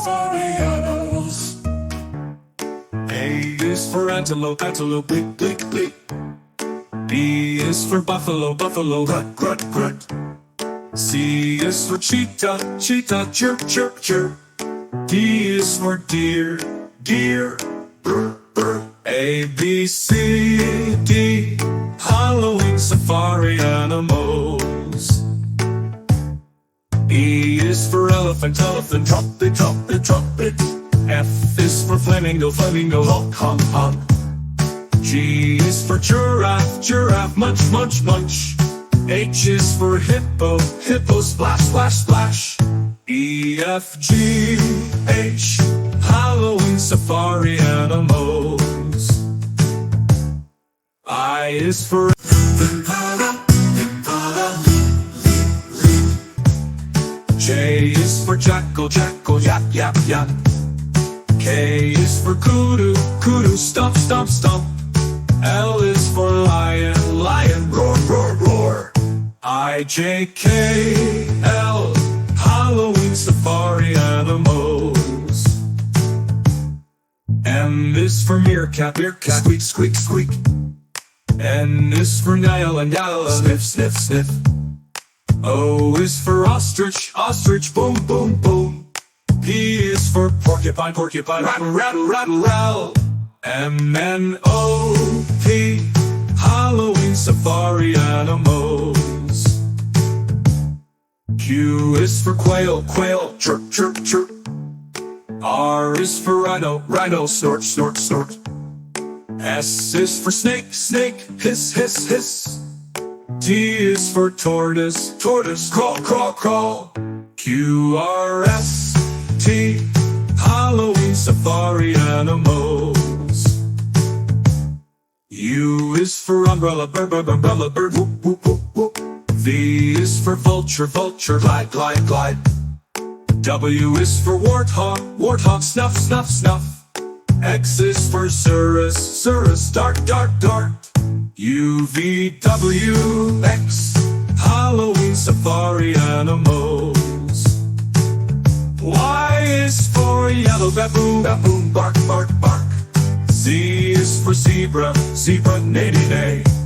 safari animals. A is for antelope, antelope, bleat, bleat, bleat. B is for buffalo, buffalo, grut, grut, grut. C is for cheetah, cheetah, chirp, chirp, chirp. D is for deer, deer, brr, brr. A, B, C, D, Halloween safari animals. E is for elephant, elephant, trumpet, trumpet, trumpet. F is for flamingo, flamingo, honk, honk, honk. G is for giraffe, giraffe, munch, munch, munch. H is for hippo, hippo, splash, splash, splash. E, F, G, H, Halloween safari animals. I is for J is for jackal, jackal, yak, yak, yak. K is for kudu, kudu, stomp, stomp, stomp. L is for lion, lion, roar, roar, roar. I, J, K, L, Halloween safari animals. M is for meerkat, meerkat, squeak, squeak, squeak. N is for Nyala, Nyala, sniff, sniff, sniff. O is for ostrich, ostrich, boom, boom, boom. P is for porcupine, porcupine, rattle, rattle, rattle, rattle. M, N, O, P, Halloween safari animals. Q is for quail, quail, chirp, chirp, chirp. R is for rhino, rhino, snort, snort, snort. S is for snake, snake, hiss, hiss, hiss. T is for tortoise, tortoise, crawl, crawl, crawl. Q, R, S, T, Halloween safari animals. U is for umbrella, bird, bird, umbrella, bird, whoop, whoop, whoop, whoop. V is for vulture, vulture, glide, glide, glide. W is for warthog, warthog, snuff, snuff, snuff. X is for cirrus, cirrus, dart, dart, dart. U, V, W, X, Halloween safari animals. Y is for yellow baboon, baboon, bark, bark, bark. Z is for zebra, zebra, nay, nay, nay.